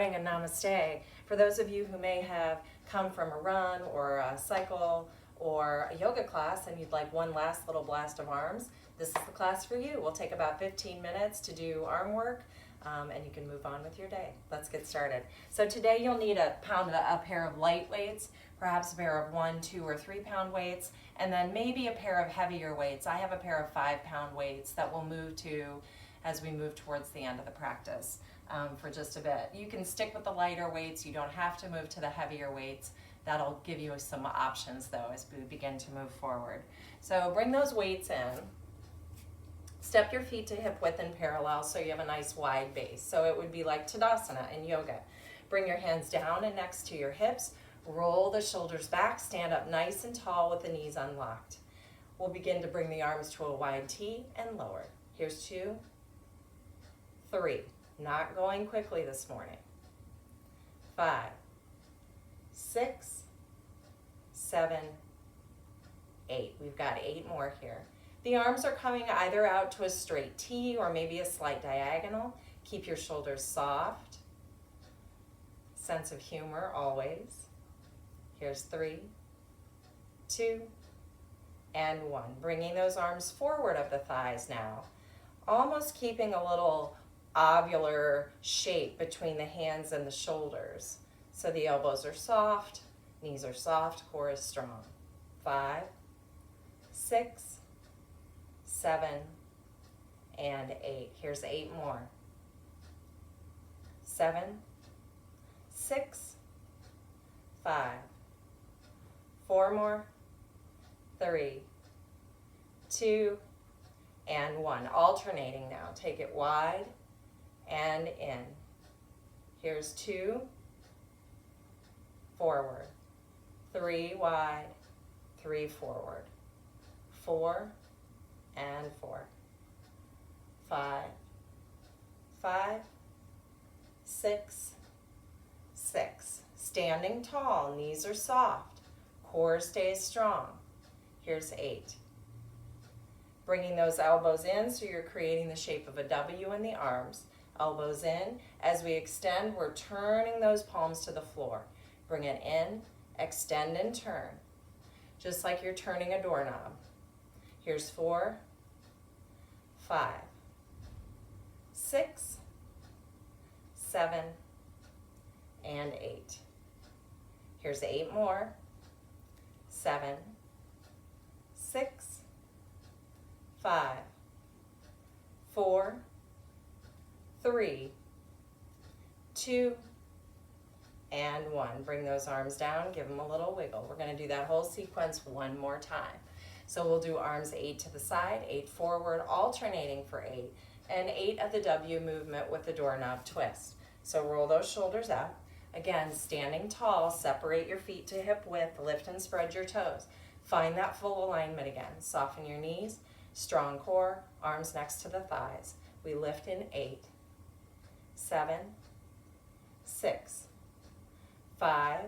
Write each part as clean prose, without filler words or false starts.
morning and namaste. For those of you who may have come from a run or a cycle or a yoga class and you'd like one last little blast of arms, this is the class for you. We'll take about 15 minutes to do arm work and you can move on with your day. Let's get started. So today you'll need a pair of light weights, perhaps a pair of 1, 2, or 3 pound weights, and then maybe a pair of heavier weights. I have a pair of 5 pound weights that we'll move to as we move towards the end of the practice for just a bit. You can stick with the lighter weights. You don't have to move to the heavier weights. That'll give you some options though as we begin to move forward. So bring those weights in. Step your feet to hip width in parallel so you have a nice wide base. So it would be like Tadasana in yoga. Bring your hands down and next to your hips. Roll the shoulders back. Stand up nice and tall with the knees unlocked. We'll begin to bring the arms to a wide T and lower. Here's 2, 3. Not going quickly this morning. 5, 6, 7, 8. We've got 8 more here. The arms are coming either out to a straight T or maybe a slight diagonal. Keep your shoulders soft. Sense of humor always. Here's 3, 2, and 1. Bringing those arms forward of the thighs now. Almost keeping a little ovular shape between the hands and the shoulders. So the elbows are soft, knees are soft, core is strong. 5, 6, 7, and 8. Here's 8 more. 7, 6, 5, 4 more, 3, 2, and 1. Alternating now. Take it wide and in. Here's 2, forward, 3 wide, 3 forward, 4 and 4, 5, 5, 6, 6. Standing tall, knees are soft, core stays strong. Here's 8. Bringing those elbows in so you're creating the shape of a W in the arms. Elbows in. As we extend, we're turning those palms to the floor. Bring it in, extend and turn. Just like you're turning a doorknob. Here's 4, 5, 6, 7, and 8. Here's 8 more. 7, 6, 5, 4, 3, 2, and 1. Bring those arms down, give them a little wiggle. We're going to do that whole sequence one more time. So we'll do arms 8 to the side, 8 forward, alternating for 8, and 8 of the W movement with the doorknob twist. So roll those shoulders up. Again, standing tall, separate your feet to hip width, lift and spread your toes. Find that full alignment again. Soften your knees, strong core, arms next to the thighs. We lift in 8, 7, 6, 5,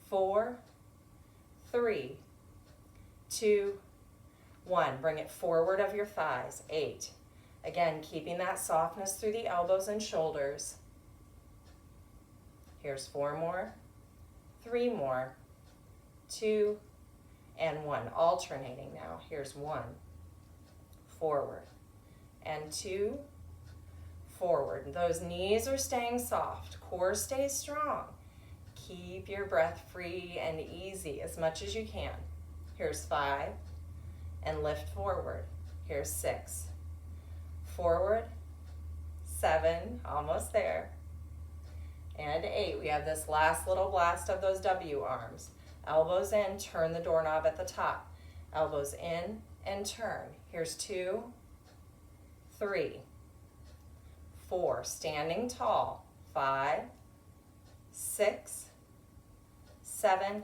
4, 3, 2, 1. Bring it forward of your thighs. 8. Again, keeping that softness through the elbows and shoulders. Here's 4 more, 3 more, 2, and 1. Alternating now. Here's 1, forward, and 2, forward. Those knees are staying soft. Core stays strong. Keep your breath free and easy as much as you can. Here's 5, and lift forward. Here's 6, forward, 7, almost there, and 8. We have this last little blast of those W arms. Elbows in, turn the doorknob at the top. Elbows in and turn. Here's 2, 3, 4. Standing tall. 5, 6, 7,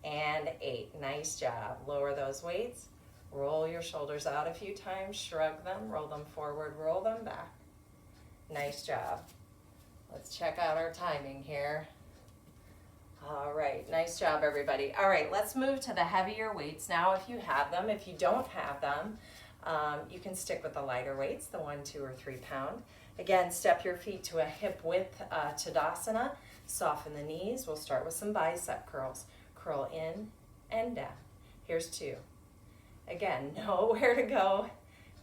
and 8. Nice job. Lower those weights. Roll your shoulders out a few times. Shrug them. Roll them forward. Roll them back. Nice job. Let's check out our timing here. All right. Nice job, everybody. All right. Let's move to the heavier weights now if you have them. If you don't have them, you can stick with the lighter weights, the 1, 2, or 3 pound. Again, step your feet to a hip width Tadasana. Soften the knees. We'll start with some bicep curls. Curl in and down. Here's 2. Again, know where to go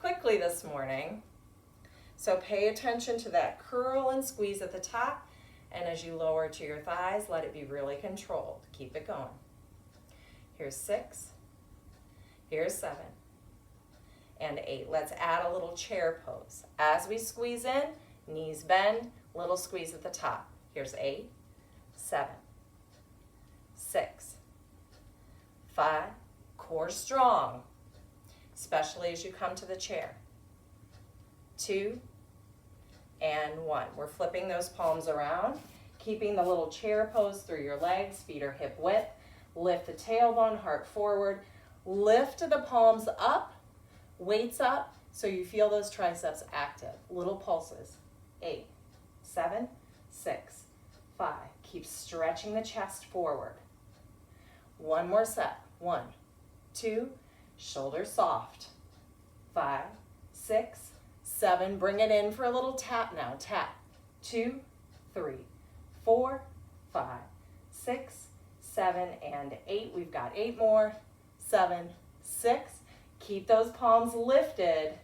quickly this morning. So pay attention to that curl and squeeze at the top. And as you lower to your thighs, let it be really controlled. Keep it going. Here's 6. Here's 7. And 8. Let's add a little chair pose. As we squeeze in, knees bend, little squeeze at the top. Here's 8, 7, 6, 5. Core strong, especially as you come to the chair. 2 and 1. We're flipping those palms around, keeping the little chair pose through your legs. Feet are hip width. Lift the tailbone, heart forward. Lift the palms up. Weights up so you feel those triceps active. Little pulses. 8, 7, 6, 5. Keep stretching the chest forward. One more set. 1, 2. Shoulders soft. 5, 6, 7. Bring it in for a little tap now. Tap. 2, 3, 4, 5, 6, 7, and 8. We've got 8 more. 7, 6. Keep those palms lifted,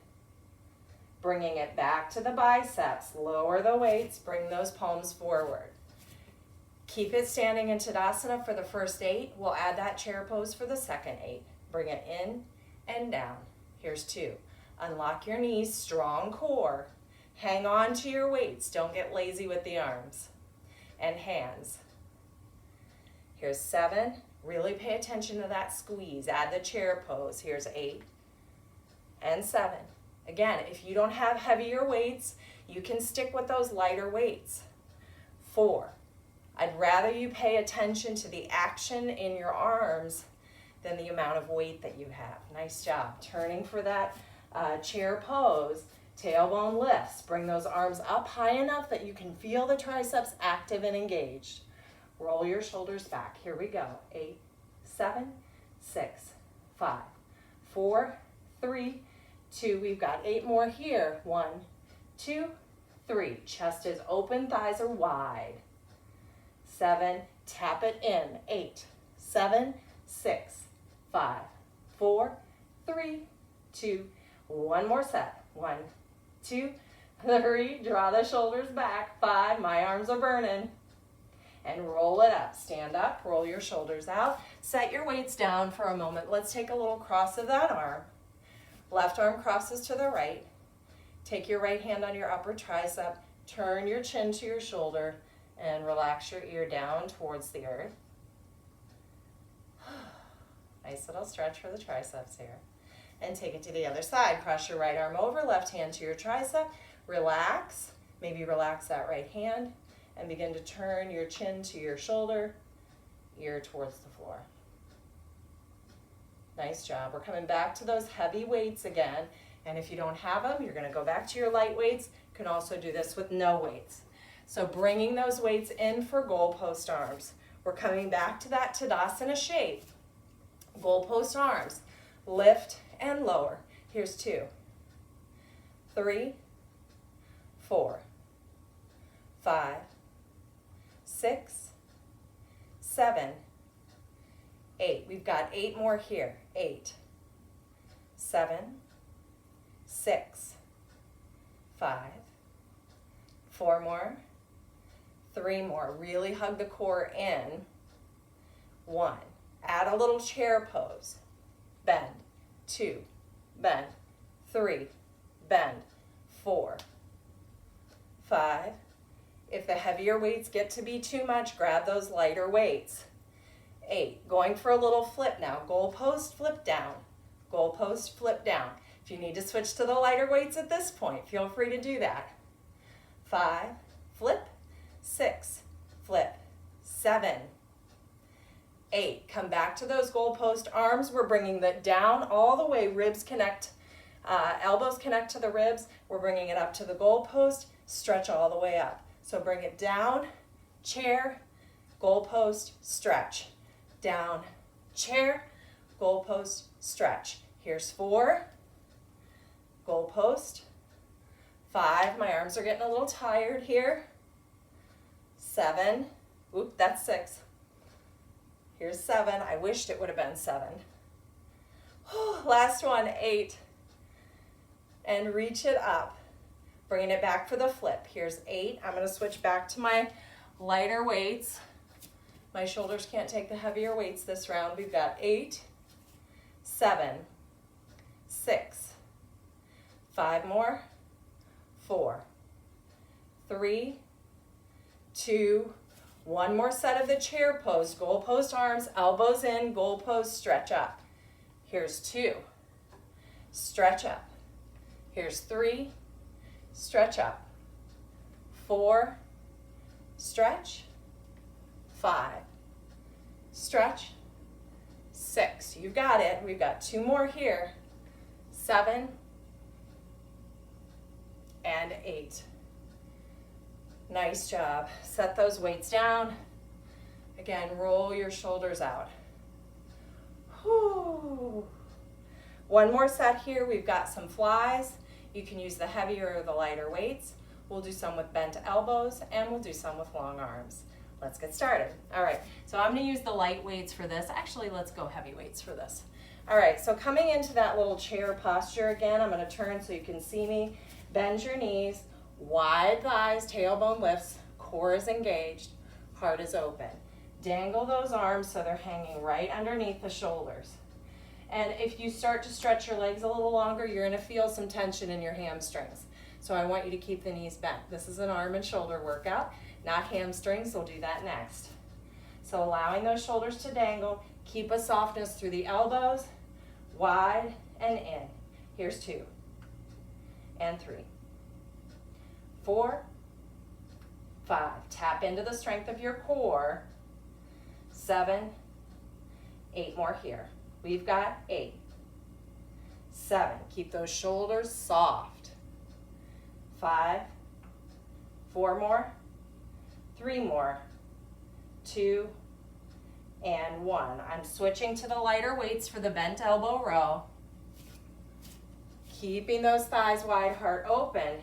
bringing it back to the biceps. Lower the weights, bring those palms forward. Keep it standing in Tadasana for the first 8. We'll add that chair pose for the second 8. Bring it in and down. Here's 2. Unlock your knees, strong core. Hang on to your weights. Don't get lazy with the arms and hands. Here's 7. Really pay attention to that squeeze. Add the chair pose. Here's 8 and 7. Again, if you don't have heavier weights, you can stick with those lighter weights. 4. I'd rather you pay attention to the action in your arms than the amount of weight that you have. Nice job. Turning for that chair pose. Tailbone lifts. Bring those arms up high enough that you can feel the triceps active and engaged. Roll your shoulders back. Here we go. 8, 7, 6, 5, 4, 3, 2. We've got 8 more here. 1, 2, 3. Chest is open, thighs are wide. 7. Tap it in. 8, 7, 6, 5, 4, 3, 2. One more set. 1, 2, 3. Draw the shoulders back. 5. My arms are burning. And roll it up. Stand up, roll your shoulders out. Set your weights down for a moment. Let's take a little cross of that arm. Left arm crosses to the right. Take your right hand on your upper tricep. Turn your chin to your shoulder and relax your ear down towards the earth. Nice little stretch for the triceps here. And take it to the other side. Cross your right arm over, left hand to your tricep. Relax. Maybe relax that right hand. And begin to turn your chin to your shoulder, ear towards the floor. Nice job. We're coming back to those heavy weights again. And if you don't have them, you're going to go back to your light weights. You can also do this with no weights. So bringing those weights in for goalpost arms. We're coming back to that Tadasana shape. Goalpost arms. Lift and lower. Here's 2, 3, 4, 5, 6, 7, 8. We've got 8 more here. 8, 7, 6, 5, 4 more, 3 more. Really hug the core in. 1. Add a little chair pose. Bend. 2. Bend. 3. Bend. 4. 5. If the heavier weights get to be too much, grab those lighter weights. 8. Going for a little flip now. Goalpost, flip down. Goalpost, flip down. If you need to switch to the lighter weights at this point, feel free to do that. 5. Flip. 6. Flip. 7. 8. Come back to those goalpost arms. We're bringing that down all the way. Ribs connect, elbows connect to the ribs. We're bringing it up to the goalpost. Stretch all the way up. So bring it down, chair, goalpost, stretch. Down, chair, goalpost, stretch. Here's 4, goalpost, 5, my arms are getting a little tired here. 7, oop, that's 6. Here's 7, I wished it would have been 7. Last one, 8. And reach it up. Bringing it back for the flip. Here's 8. I'm going to switch back to my lighter weights. My shoulders can't take the heavier weights this round. We've got 8, 7, 6, 5 more, 4, 3, 2, one more set of the chair pose. Goal post arms, elbows in, goal pose, stretch up. Here's 2, stretch up. Here's 3, stretch up. 4, stretch. 5, stretch. 6, you got it. We've got 2 more here. 7 and 8. Nice job. Set those weights down. Again, roll your shoulders out. Whew. One more set here. We've got some flies. You can use the heavier or the lighter weights. We'll do some with bent elbows and we'll do some with long arms. Let's get started. All right, so I'm gonna use the light weights for this. Actually, let's go heavy weights for this. All right, so coming into that little chair posture again, I'm gonna turn so you can see me. Bend your knees, wide thighs, tailbone lifts, core is engaged, heart is open. Dangle those arms so they're hanging right underneath the shoulders. And if you start to stretch your legs a little longer, you're gonna feel some tension in your hamstrings. So I want you to keep the knees bent. This is an arm and shoulder workout, not hamstrings. We'll do that next. So allowing those shoulders to dangle, keep a softness through the elbows, wide and in. Here's 2 and 3, 4, 5. Tap into the strength of your core. 7, 8 more here. We've got 8, 7. Keep those shoulders soft. 5, 4 more, 3 more, 2, and 1. I'm switching to the lighter weights for the bent elbow row. Keeping those thighs wide, heart open.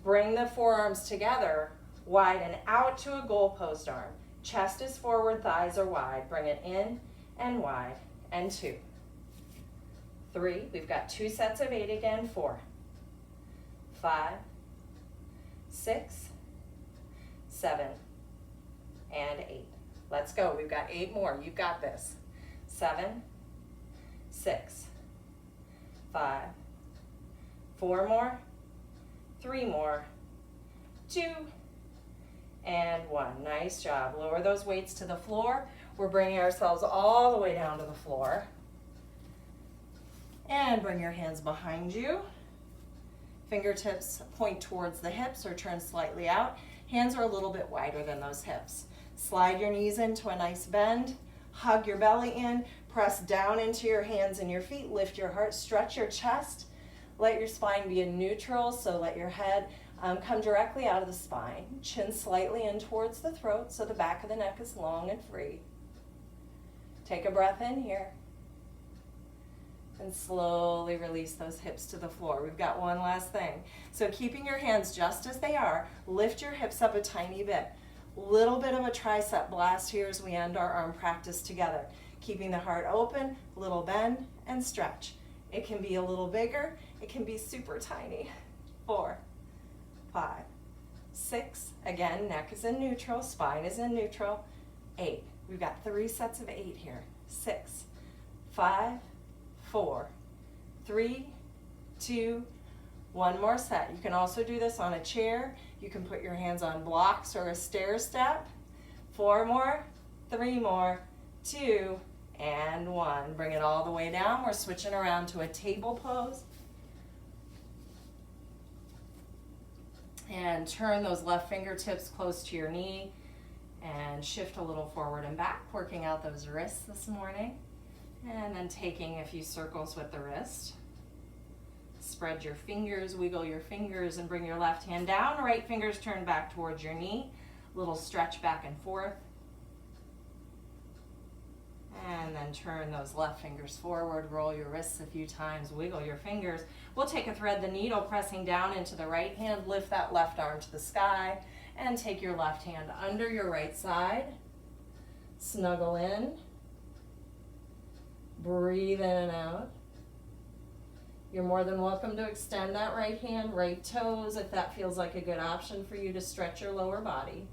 Bring the forearms together, widen out to a goal post arm. Chest is forward, thighs are wide. Bring it in and wide, and 2, 3. We've got 2 sets of 8 again. 4, 5, 6, 7, and 8. Let's go. We've got 8 more. You've got this. 7, 6, 5, 4 more, 3 more, 2, and 1. Nice job. Lower those weights to the floor. We're bringing ourselves all the way down to the floor. And bring your hands behind you. Fingertips point towards the hips or turn slightly out. Hands are a little bit wider than those hips. Slide your knees into a nice bend. Hug your belly in. Press down into your hands and your feet. Lift your heart. Stretch your chest. Let your spine be in neutral, so let your head come directly out of the spine. Chin slightly in towards the throat so the back of the neck is long and free. Take a breath in here. And slowly release those hips to the floor. We've got one last thing. So keeping your hands just as they are, lift your hips up a tiny bit. Little bit of a tricep blast here as we end our arm practice together. Keeping the heart open, little bend and stretch. It can be a little bigger, it can be super tiny. 4, 5, 6, again, neck is in neutral, spine is in neutral. 8, we've got 3 sets of 8 here. 6, 5, 4, 3, 2, 1 more set. You can also do this on a chair. You can put your hands on blocks or a stair step. 4 more, 3 more, 2, and 1. Bring it all the way down. We're switching around to a table pose. And turn those left fingertips close to your knee and shift a little forward and back, working out those wrists this morning. And then taking a few circles with the wrist. Spread your fingers, wiggle your fingers, and bring your left hand down. Right fingers turn back towards your knee. Little stretch back and forth. And then turn those left fingers forward, roll your wrists a few times, wiggle your fingers. We'll take a thread the needle, pressing down into the right hand, lift that left arm to the sky, and take your left hand under your right side. Snuggle in. Breathe in and out. You're more than welcome to extend that right hand, right toes, if that feels like a good option for you to stretch your lower body.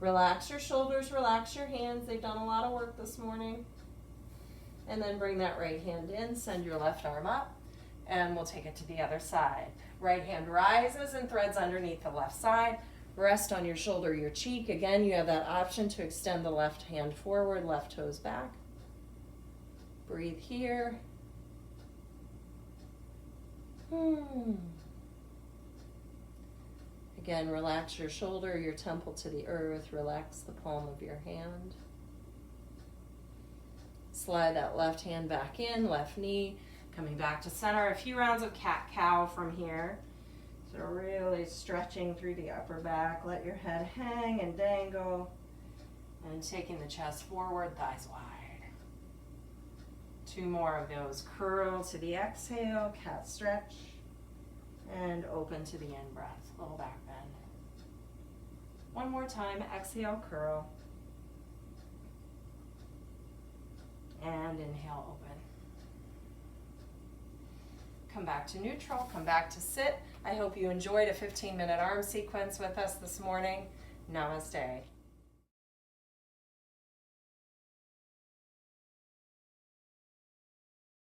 Relax your shoulders, relax your hands. They've done a lot of work this morning. And then bring that right hand in, send your left arm up, and we'll take it to the other side. Right hand rises and threads underneath the left side. Rest on your shoulder, your cheek. Again, you have that option to extend the left hand forward, left toes back. Breathe here. Again, relax your shoulder, your temple to the earth. Relax the palm of your hand. Slide that left hand back in, left knee, coming back to center. A few rounds of cat-cow from here. So really stretching through the upper back. Let your head hang and dangle. And taking the chest forward, thighs wide. 2 more of those. Curl to the exhale, cat stretch. And open to the in-breath, little back bend. 1 more time, exhale, curl. And inhale, open. Come back to neutral, come back to sit. I hope you enjoyed a 15-minute arm sequence with us this morning. Namaste.